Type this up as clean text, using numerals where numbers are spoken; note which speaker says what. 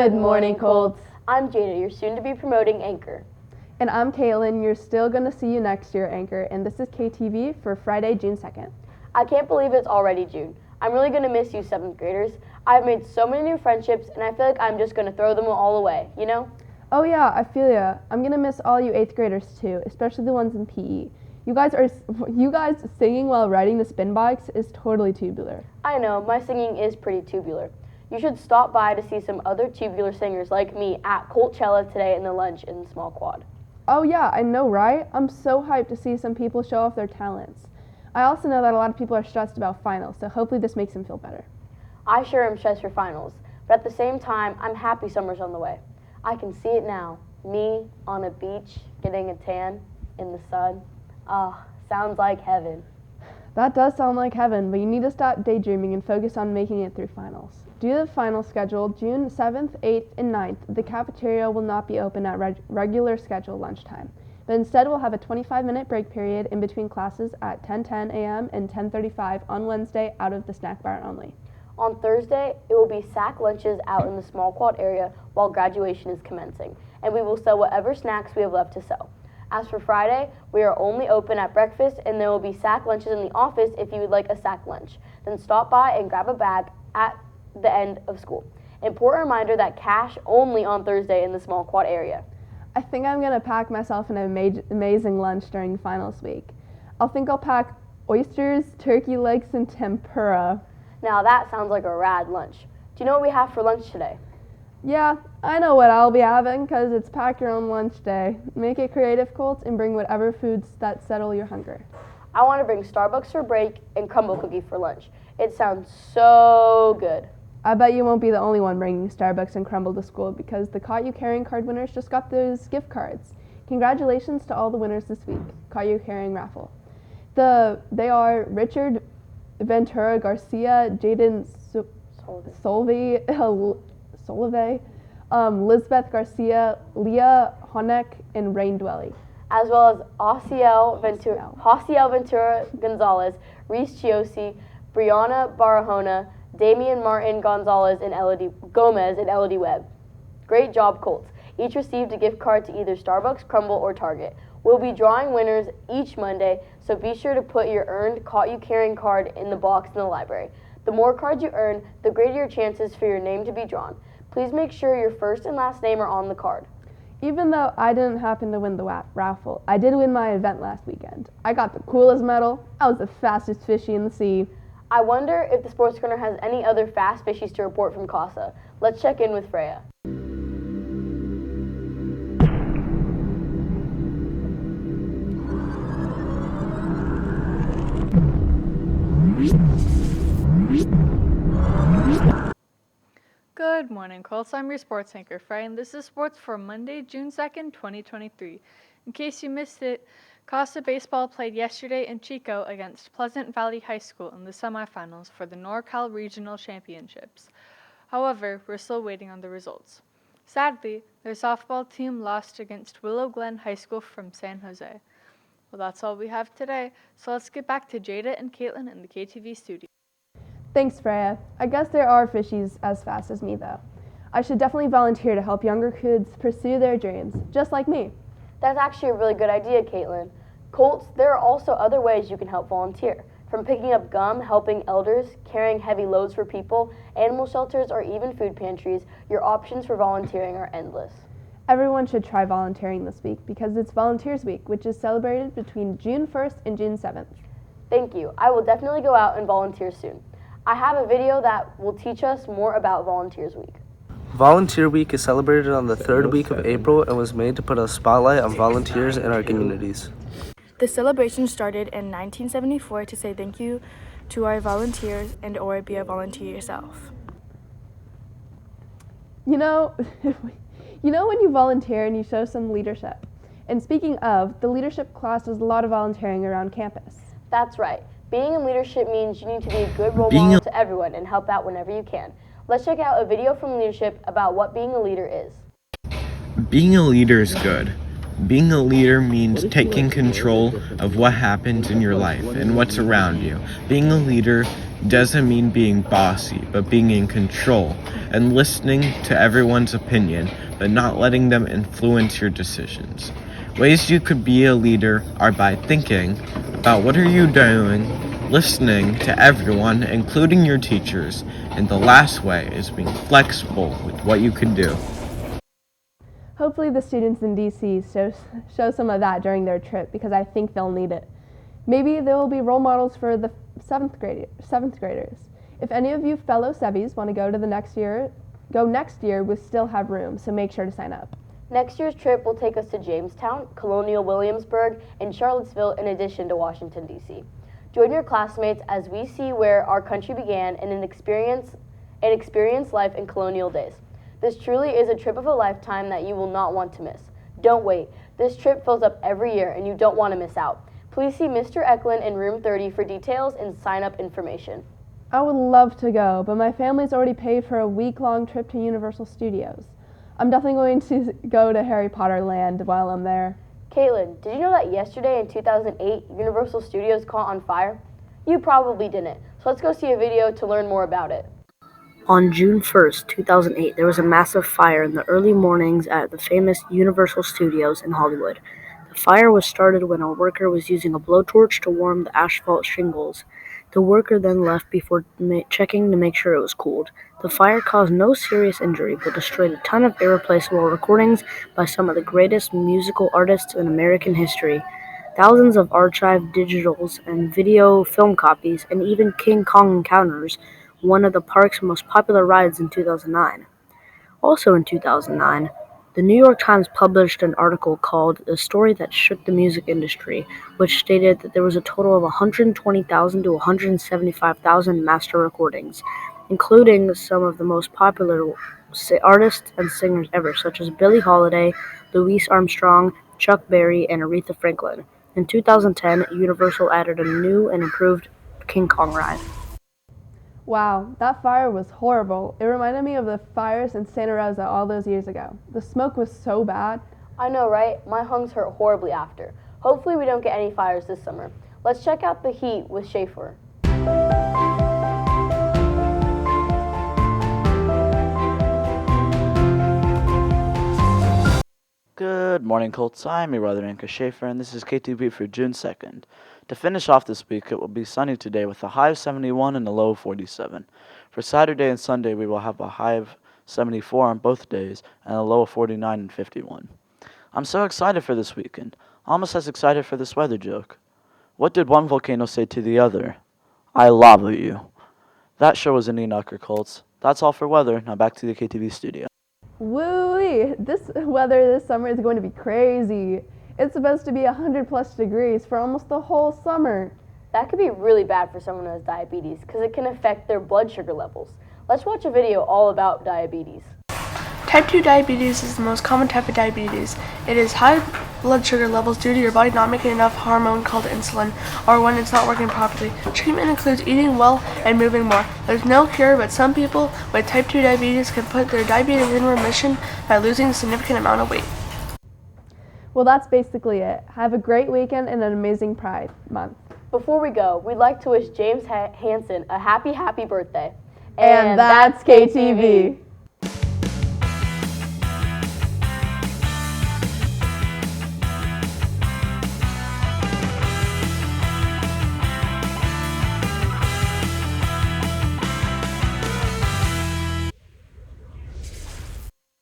Speaker 1: Good morning, Colts.
Speaker 2: I'm Jada, your soon-to-be promoting anchor.
Speaker 1: And I'm Caitlin, you're still going to see you next year, anchor, and this is KTV for Friday, June 2nd.
Speaker 2: I can't believe it's already June. I'm really going to miss you 7th graders. I've made so many new friendships, and I feel like I'm just going to throw them all away, you know?
Speaker 1: Oh yeah, I feel ya. I'm going to miss all you 8th graders too, especially the ones in PE. You guys singing while riding the spin bikes is totally tubular.
Speaker 2: I know, my singing is pretty tubular. You should stop by to see some other tubular singers like me at Coltchella today in the lunch in the small quad.
Speaker 1: Oh yeah, I know, right? I'm so hyped to see some people show off their talents. I also know that a lot of people are stressed about finals, so hopefully this makes them feel better.
Speaker 2: I sure am stressed for finals, but at the same time, I'm happy summer's on the way. I can see it now, me on a beach getting a tan in the sun. Sounds like heaven.
Speaker 1: That does sound like heaven, but you need to stop daydreaming and focus on making it through finals. Due to the final schedule, June 7th, 8th, and 9th, the cafeteria will not be open at regular scheduled lunchtime, but instead we'll have a 25-minute break period in between classes at 10:10 a.m. and 10:35 on Wednesday out of the snack bar only.
Speaker 2: On Thursday, it will be sack lunches out in the small quad area while graduation is commencing, and we will sell whatever snacks we have left to sell. As for Friday, we are only open at breakfast, and there will be sack lunches in the office if you would like a sack lunch. Then stop by and grab a bag at the end of school. Important reminder that cash only on Thursday in the small quad area.
Speaker 1: I think I'm going to pack myself an amazing lunch during finals week. I'll pack oysters, turkey legs, and tempura.
Speaker 2: Now that sounds like a rad lunch. Do you know what we have for lunch today?
Speaker 1: Yeah, I know what I'll be having because it's pack your own lunch day. Make it creative, Colts, and bring whatever foods that settle your hunger.
Speaker 2: I want to bring Starbucks for break and crumble cookie for lunch. It sounds so good.
Speaker 1: I bet you won't be the only one bringing Starbucks and crumble to school because the Caught You Carrying card winners just got those gift cards. Congratulations to all the winners this week, Caught You Carrying raffle. They are Richard Ventura Garcia, Jaden Solve, Lisbeth Garcia, Leah Honek, and Rain Dwelly.
Speaker 2: As well as Hosiel Ventura Gonzalez, Reese Chiosi, Brianna Barahona, Damian Martin Gonzalez, and Gomez and Elodie Webb. Great job, Colts. Each received a gift card to either Starbucks, Crumble, or Target. We'll be drawing winners each Monday, so be sure to put your earned Caught You Carrying card in the box in the library. The more cards you earn, the greater your chances for your name to be drawn. Please make sure your first and last name are on the card.
Speaker 1: Even though I didn't happen to win the raffle, I did win my event last weekend. I got the coolest medal. I was the fastest fishy in the sea.
Speaker 2: I wonder if the Sports Corner has any other fast fishies to report from CASA. Let's check in with Freya.
Speaker 3: Good morning, Colts. I'm your sports anchor, Freya, and this is sports for Monday, June 2nd, 2023. In case you missed it, Casa Baseball played yesterday in Chico against Pleasant Valley High School in the semifinals for the NorCal Regional Championships. However, we're still waiting on the results. Sadly, their softball team lost against Willow Glen High School from San Jose. Well, that's all we have today, so let's get back to Jada and Caitlin in the KTV studio.
Speaker 1: Thanks, Freya. I guess there are fishies as fast as me, though. I should definitely volunteer to help younger kids pursue their dreams, just like me.
Speaker 2: That's actually a really good idea, Caitlin. Colts, there are also other ways you can help volunteer. From picking up gum, helping elders, carrying heavy loads for people, animal shelters, or even food pantries, your options for volunteering are endless.
Speaker 1: Everyone should try volunteering this week because it's Volunteers Week, which is celebrated between June 1st and June 7th.
Speaker 2: Thank you. I will definitely go out and volunteer soon. I have a video that will teach us more about Volunteers Week.
Speaker 4: Volunteer Week is celebrated on the third week of April and was made to put a spotlight on volunteers in our communities.
Speaker 5: The celebration started in 1974 to say thank you to our volunteers and or be a volunteer yourself.
Speaker 1: You know when you volunteer and you show some leadership. And speaking of, the leadership class does a lot of volunteering around campus.
Speaker 2: That's right. Being in leadership means you need to be a good role model to everyone and help out whenever you can. Let's check out a video from leadership about what being a leader is.
Speaker 6: Being a leader is good. Being a leader means taking control of what happens in your life and what's around you. Being a leader doesn't mean being bossy, but being in control and listening to everyone's opinion, but not letting them influence your decisions. Ways you could be a leader are by thinking about what are you doing, listening to everyone, including your teachers, and the last way is being flexible with what you can do.
Speaker 1: Hopefully the students in DC show some of that during their trip, because I think they'll need it. Maybe they will be role models for the seventh graders. If any of you fellow Sevies want to go next year, we still have room, so make sure to sign up.
Speaker 2: Next year's trip will take us to Jamestown, Colonial Williamsburg, and Charlottesville, in addition to Washington, D.C. Join your classmates as we see where our country began and experience life in colonial days. This truly is a trip of a lifetime that you will not want to miss. Don't wait. This trip fills up every year and you don't want to miss out. Please see Mr. Eklund in room 30 for details and sign-up information.
Speaker 1: I would love to go, but my family's already paid for a week-long trip to Universal Studios. I'm definitely going to go to Harry Potter Land while I'm there.
Speaker 2: Caitlin, did you know that yesterday in 2008, Universal Studios caught on fire? You probably didn't, so let's go see a video to learn more about it.
Speaker 7: On June 1st, 2008, there was a massive fire in the early mornings at the famous Universal Studios in Hollywood. The fire was started when a worker was using a blowtorch to warm the asphalt shingles. The worker then left before checking to make sure it was cooled. The fire caused no serious injury, but destroyed a ton of irreplaceable recordings by some of the greatest musical artists in American history. Thousands of archived digitals and video film copies, and even King Kong Encounters, one of the park's most popular rides, in 2009. Also in 2009, the New York Times published an article called "The Story That Shook the Music Industry," which stated that there was a total of 120,000 to 175,000 master recordings, including some of the most popular artists and singers ever, such as Billie Holiday, Louis Armstrong, Chuck Berry, and Aretha Franklin. In 2010, Universal added a new and improved King Kong ride.
Speaker 1: Wow, that fire was horrible. It reminded me of the fires in Santa Rosa all those years ago. The smoke was so bad.
Speaker 2: I know, right? My lungs hurt horribly after. Hopefully we don't get any fires this summer. Let's check out the heat with Schaefer.
Speaker 8: Good morning, Colts. I'm your brother, Anka Schaefer, and this is KTB for June 2nd. To finish off this week, it will be sunny today with a high of 71 and a low of 47. For Saturday and Sunday, we will have a high of 74 on both days and a low of 49 and 51. I'm so excited for this weekend, almost as excited for this weather joke. What did one volcano say to the other? I lava you. That sure was an Enocher, Colts. That's all for weather. Now back to the KTV studio.
Speaker 1: Woo-wee! This weather this summer is going to be crazy. It's supposed to be 100+ degrees for almost the whole summer.
Speaker 2: That could be really bad for someone who has diabetes because it can affect their blood sugar levels. Let's watch a video all about diabetes.
Speaker 5: Type 2 diabetes is the most common type of diabetes. It is high blood sugar levels due to your body not making enough hormone called insulin, or when it's not working properly. Treatment includes eating well and moving more. There's no cure, but some people with type 2 diabetes can put their diabetes in remission by losing a significant amount of weight.
Speaker 1: Well, that's basically it. Have a great weekend and an amazing Pride Month.
Speaker 2: Before we go, we'd like to wish James Hansen a happy birthday.
Speaker 1: And that's KTV.